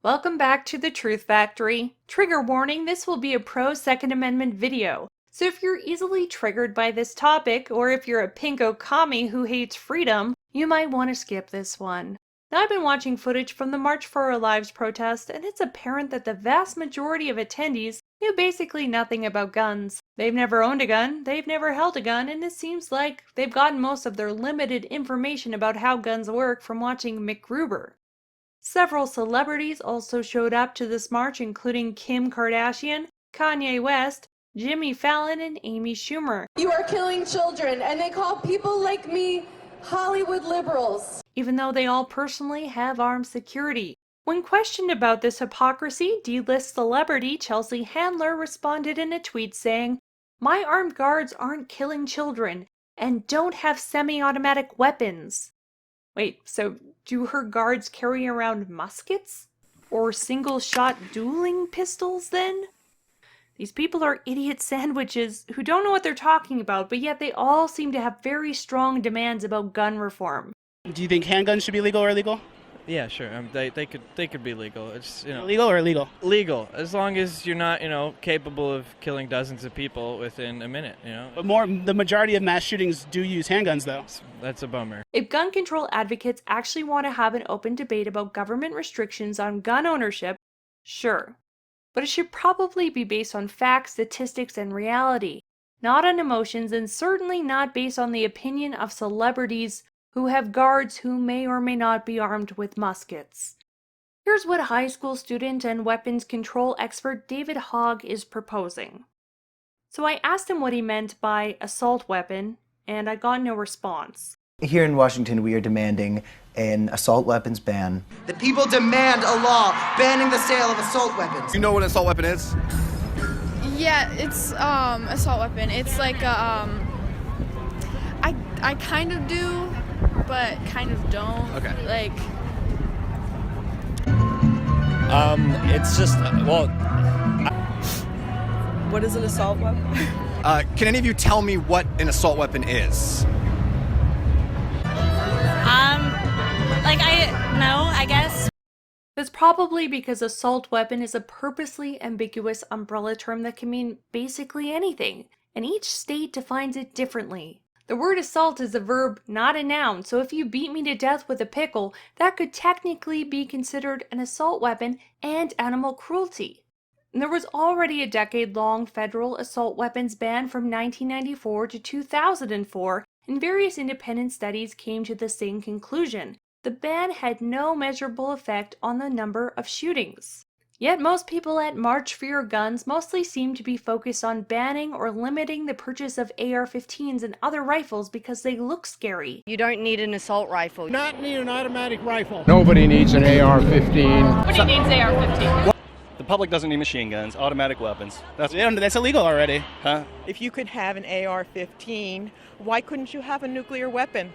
Welcome back to the Truth Factory. Trigger warning, this will be a pro-Second Amendment video. So if you're easily triggered by this topic, or if you're a pinko commie who hates freedom, you might want to skip this one. Now, I've been watching footage from the March for Our Lives protest, and it's apparent that the vast majority of attendees knew basically nothing about guns. They've never owned a gun, they've never held a gun, and it seems like they've gotten most of their limited information about how guns work from watching MacGruber. Several celebrities also showed up to this march, including Kim Kardashian, Kanye West, Jimmy Fallon, and Amy Schumer. You are killing children, and they call people like me Hollywood liberals. Even though they all personally have armed security. When questioned about this hypocrisy, D-list celebrity Chelsea Handler responded in a tweet saying, "My armed guards aren't killing children and don't have semi-automatic weapons." Wait, so do her guards carry around muskets? Or single-shot dueling pistols then? These people are idiot sandwiches who don't know what they're talking about, but yet they all seem to have very strong demands about gun reform. Do you think handguns should be legal or illegal? Yeah, sure. They could be legal. It's Legal or illegal? legal as long as you're not capable of killing dozens of people within a minute. But the majority of mass shootings do use handguns, though. That's a bummer. If gun control advocates actually want to have an open debate about government restrictions on gun ownership, sure. But it should probably be based on facts, statistics, and reality, not on emotions, and certainly not based on the opinion of celebrities who have guards who may or may not be armed with muskets. Here's what high school student and weapons control expert David Hogg is proposing. So I asked him what he meant by assault weapon, and I got no response. Here in Washington, we are demanding an assault weapons ban. The people demand a law banning the sale of assault weapons. You know what an assault weapon is? Yeah, it's assault weapon. It's like I kind of do, but kind of don't. Okay. Like it's just What is an assault weapon? Can any of you tell me what an assault weapon is? I guess. That's probably because assault weapon is a purposely ambiguous umbrella term that can mean basically anything, and each state defines it differently. The word assault is a verb, not a noun, so if you beat me to death with a pickle, that could technically be considered an assault weapon and animal cruelty. And there was already a decade-long federal assault weapons ban from 1994 to 2004, and various independent studies came to the same conclusion. The ban had no measurable effect on the number of shootings. Yet most people at March for Your Guns mostly seem to be focused on banning or limiting the purchase of AR-15s and other rifles because they look scary. You don't need an assault rifle. Not need an automatic rifle. Nobody needs an AR-15. Nobody needs AR-15. The public doesn't need machine guns, automatic weapons. That's illegal already. Huh? If you could have an AR-15, why couldn't you have a nuclear weapon?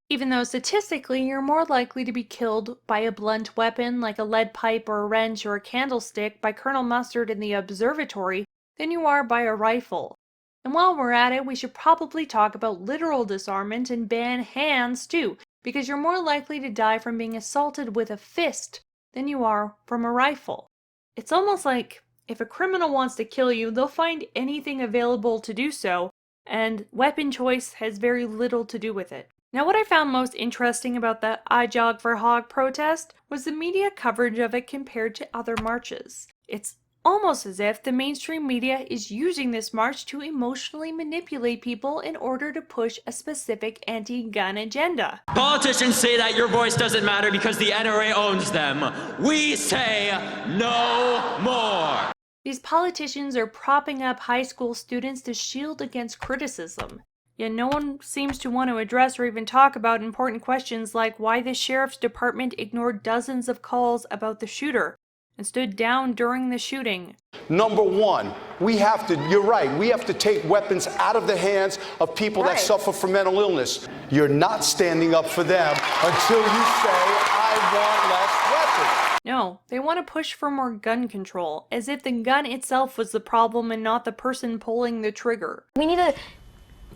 Even though statistically you're more likely to be killed by a blunt weapon like a lead pipe or a wrench or a candlestick by Colonel Mustard in the observatory than you are by a rifle. And while we're at it, we should probably talk about literal disarmament and ban hands too, because you're more likely to die from being assaulted with a fist than you are from a rifle. It's almost like if a criminal wants to kill you, they'll find anything available to do so, and weapon choice has very little to do with it. Now, what I found most interesting about the I Jog for Hog protest was the media coverage of it compared to other marches. It's almost as if the mainstream media is using this march to emotionally manipulate people in order to push a specific anti-gun agenda. Politicians say that your voice doesn't matter because the NRA owns them. We say no more. These politicians are propping up high school students to shield against criticism. Yet no one seems to want to address or even talk about important questions like why the sheriff's department ignored dozens of calls about the shooter and stood down during the shooting. Number one, you're right, we have to take weapons out of the hands of people that suffer from mental illness. You're not standing up for them until you say, I want less weapons. No, they want to push for more gun control, as if the gun itself was the problem and not the person pulling the trigger. We need to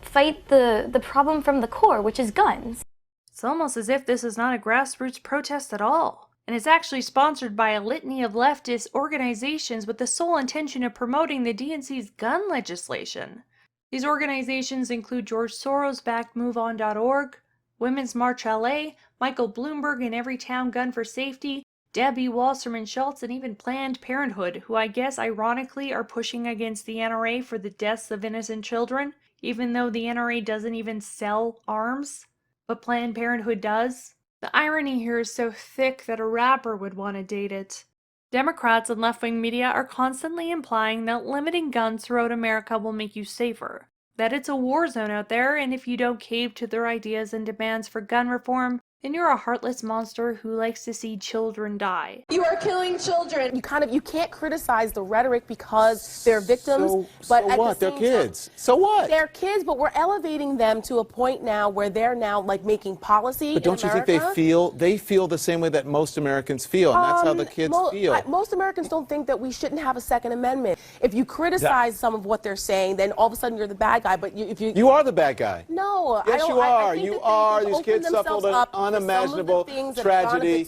fight the problem from the core, which is guns. It's almost as if this is not a grassroots protest at all. and is actually sponsored by a litany of leftist organizations with the sole intention of promoting the DNC's gun legislation. These organizations include George Soros-backed MoveOn.org, Women's March LA, Michael Bloomberg and Everytown Gun for Safety, Debbie Wasserman Schultz, and even Planned Parenthood, who I guess ironically are pushing against the NRA for the deaths of innocent children, even though the NRA doesn't even sell arms, but Planned Parenthood does. The irony here is so thick that a rapper would want to date it. Democrats and left-wing media are constantly implying that limiting guns throughout America will make you safer, that it's a war zone out there, and if you don't cave to their ideas and demands for gun reform, then you're a heartless monster who likes to see children die. You are killing children. You can't criticize the rhetoric because they're victims. But so at what? The They're same kids. Time, so what? They're kids, but we're elevating them to a point now where they're now like making policy. But don't in you think America. they feel the same way that most Americans feel, and that's how the kids feel? Most Americans don't think that we shouldn't have a Second Amendment. If you criticize some of what they're saying, then all of a sudden you're the bad guy. But if you are the bad guy. No, yes, I don't, you are. I think You are. These kids suffered an unimaginable tragedy.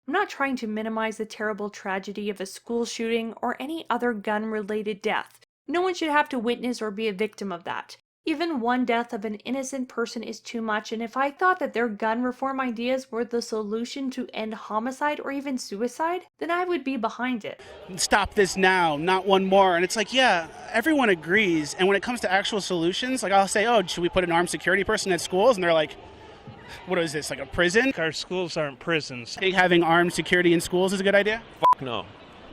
I'm not trying to minimize the terrible tragedy of a school shooting or any other gun-related death. No one should have to witness or be a victim of that. Even one death of an innocent person is too much, and if I thought that their gun reform ideas were the solution to end homicide or even suicide, then I would be behind it. Stop this now, not one more. And it's like, yeah, everyone agrees. And when it comes to actual solutions, like I'll say, oh, should we put an armed security person at schools? And they're like, what is this, like a prison? Our schools aren't prisons. I think having armed security in schools is a good idea? No.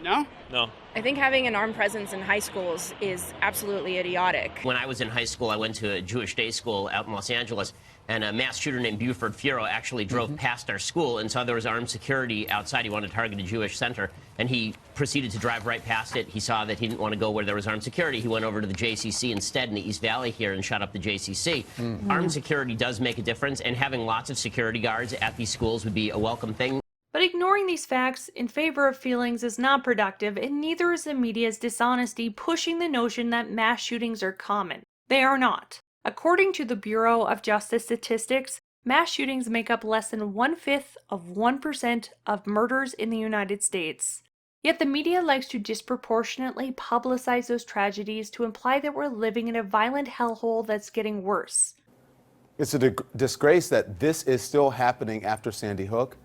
No? No. I think having an armed presence in high schools is absolutely idiotic. When I was in high school, I went to a Jewish day school out in Los Angeles, and a mass shooter named Buford Furo actually drove past our school and saw there was armed security outside. He wanted to target a Jewish center, and he proceeded to drive right past it. He saw that he didn't want to go where there was armed security. He went over to the JCC instead in the East Valley here and shot up the JCC. Armed security does make a difference, and having lots of security guards at these schools would be a welcome thing. But ignoring these facts in favor of feelings is not productive, and neither is the media's dishonesty pushing the notion that mass shootings are common. They are not. According to the Bureau of Justice Statistics, mass shootings make up less than 1/5 of 1% of murders in the United States. Yet the media likes to disproportionately publicize those tragedies to imply that we're living in a violent hellhole that's getting worse. It's a disgrace that this is still happening after Sandy Hook,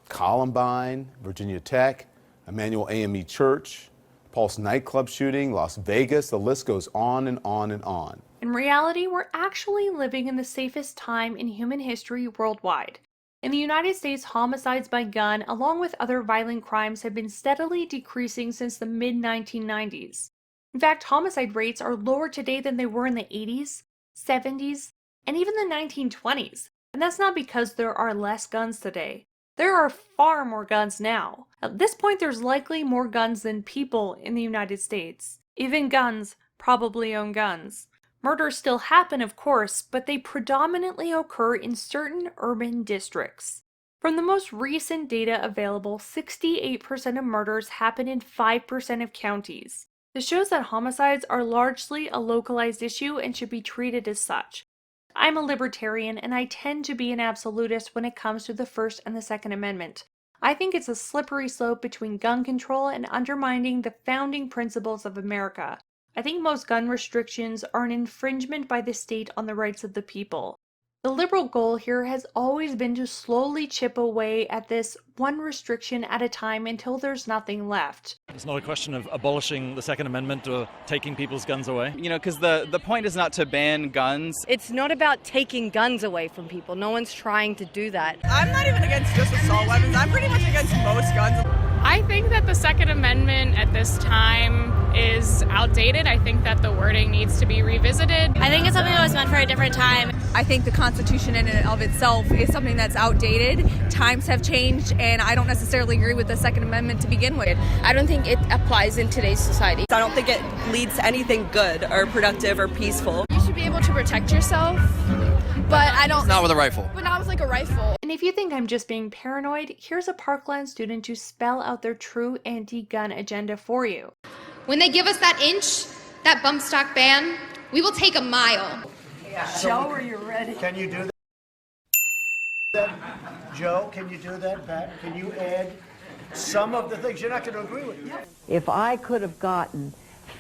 Columbine, Virginia Tech, Emmanuel AME Church, Pulse nightclub shooting, Las Vegas, the list goes on and on and on. In reality, we're actually living in the safest time in human history worldwide. In the United States, homicides by gun, along with other violent crimes, have been steadily decreasing since the mid-1990s. In fact, homicide rates are lower today than they were in the 80s, 70s, and even the 1920s. And that's not because there are less guns today. There are far more guns now. At this point, there's likely more guns than people in the United States. Even guns probably own guns. Murders still happen, of course, but they predominantly occur in certain urban districts. From the most recent data available, 68% of murders happen in 5% of counties. This shows that homicides are largely a localized issue and should be treated as such. I'm a libertarian, and I tend to be an absolutist when it comes to the First and the Second Amendment. I think it's a slippery slope between gun control and undermining the founding principles of America. I think most gun restrictions are an infringement by the state on the rights of the people. The liberal goal here has always been to slowly chip away at this one restriction at a time until there's nothing left. It's not a question of abolishing the Second Amendment or taking people's guns away. You know, because the point is not to ban guns. It's not about taking guns away from people. No one's trying to do that. I'm not even against just assault weapons. I'm pretty much against most guns. I think that the Second Amendment at this time is outdated. I think that the wording needs to be revisited. I think it's something that was meant for a different time. I think the Constitution in and of itself is something that's outdated. Times have changed, and I don't necessarily agree with the Second Amendment to begin with. I don't think it applies in today's society. I don't think it leads to anything good or productive or peaceful. You should be able to protect yourself, but I don't. Not with a rifle. But not with like a rifle. And if you think I'm just being paranoid, here's a Parkland student to spell out their true anti-gun agenda for you. When they give us that inch, that bump stock ban, we will take a mile. Show her you're ready. Can you do that? Joe, can you do that, Pat? Can you add some of the things? You're not going to agree with me. If I could have gotten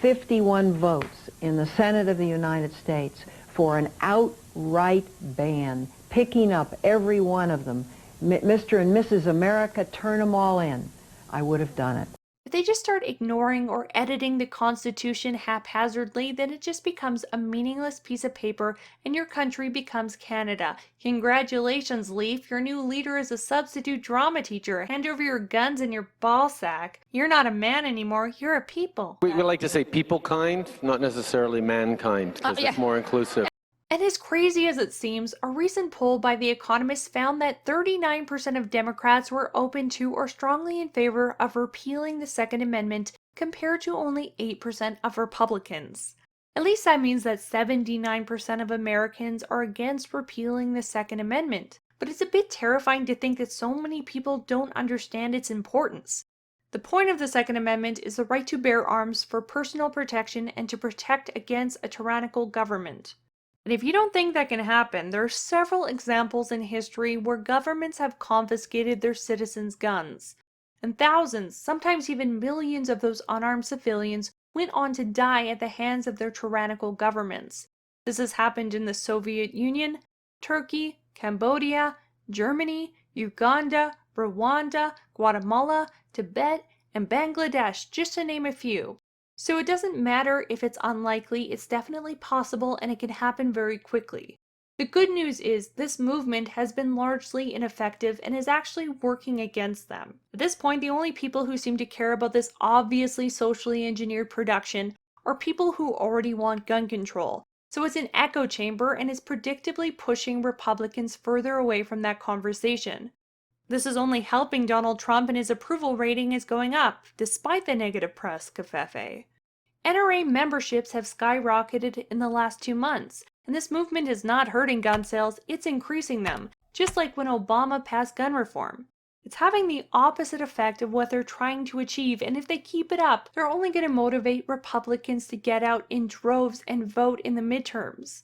51 votes in the Senate of the United States for an outright ban, picking up every one of them, Mr. and Mrs. America, turn them all in, I would have done it. If they just start ignoring or editing the Constitution haphazardly, then it just becomes a meaningless piece of paper and your country becomes Canada. Congratulations, Leaf. Your new leader is a substitute drama teacher. Hand over your guns and your ball sack. You're not a man anymore, you're a people. We like to say people kind, not necessarily mankind, because it's more inclusive. And as crazy as it seems, a recent poll by The Economist found that 39% of Democrats were open to or strongly in favor of repealing the Second Amendment compared to only 8% of Republicans. At least that means that 79% of Americans are against repealing the Second Amendment. But it's a bit terrifying to think that so many people don't understand its importance. The point of the Second Amendment is the right to bear arms for personal protection and to protect against a tyrannical government. And if you don't think that can happen, there are several examples in history where governments have confiscated their citizens' guns. And thousands, sometimes even millions of those unarmed civilians went on to die at the hands of their tyrannical governments. This has happened in the Soviet Union, Turkey, Cambodia, Germany, Uganda, Rwanda, Guatemala, Tibet, and Bangladesh, just to name a few. So it doesn't matter if it's unlikely, it's definitely possible and it can happen very quickly. The good news is this movement has been largely ineffective and is actually working against them. At this point, the only people who seem to care about this obviously socially engineered production are people who already want gun control. So it's an echo chamber and is predictably pushing Republicans further away from that conversation. This is only helping Donald Trump, and his approval rating is going up, despite the negative press, Covfefe. NRA memberships have skyrocketed in the last 2 months, and this movement is not hurting gun sales, it's increasing them, just like when Obama passed gun reform. It's having the opposite effect of what they're trying to achieve, and if they keep it up, they're only going to motivate Republicans to get out in droves and vote in the midterms.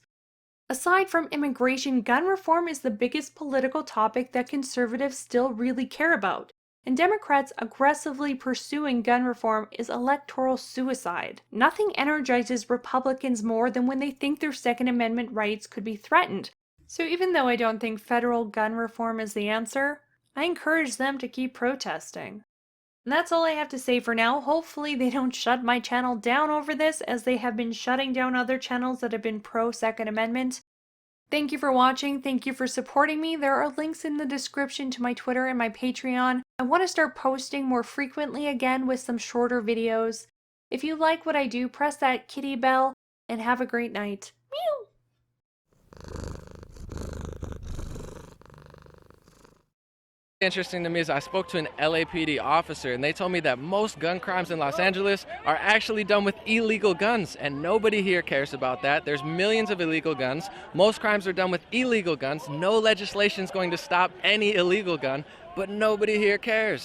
Aside from immigration, gun reform is the biggest political topic that conservatives still really care about, and Democrats aggressively pursuing gun reform is electoral suicide. Nothing energizes Republicans more than when they think their Second Amendment rights could be threatened. So even though I don't think federal gun reform is the answer, I encourage them to keep protesting. And that's all I have to say for now. Hopefully they don't shut my channel down over this, as they have been shutting down other channels that have been pro-Second Amendment. Thank you for watching. Thank you for supporting me. There are links in the description to my Twitter and my Patreon. I want to start posting more frequently again with some shorter videos. If you like what I do, press that kitty bell and have a great night. Meow! Interesting to me is I spoke to an LAPD officer and they told me that most gun crimes in Los Angeles are actually done with illegal guns, and nobody here cares about that. There's millions of illegal guns. Most crimes are done with illegal guns. No legislation is going to stop any illegal gun, but nobody here cares.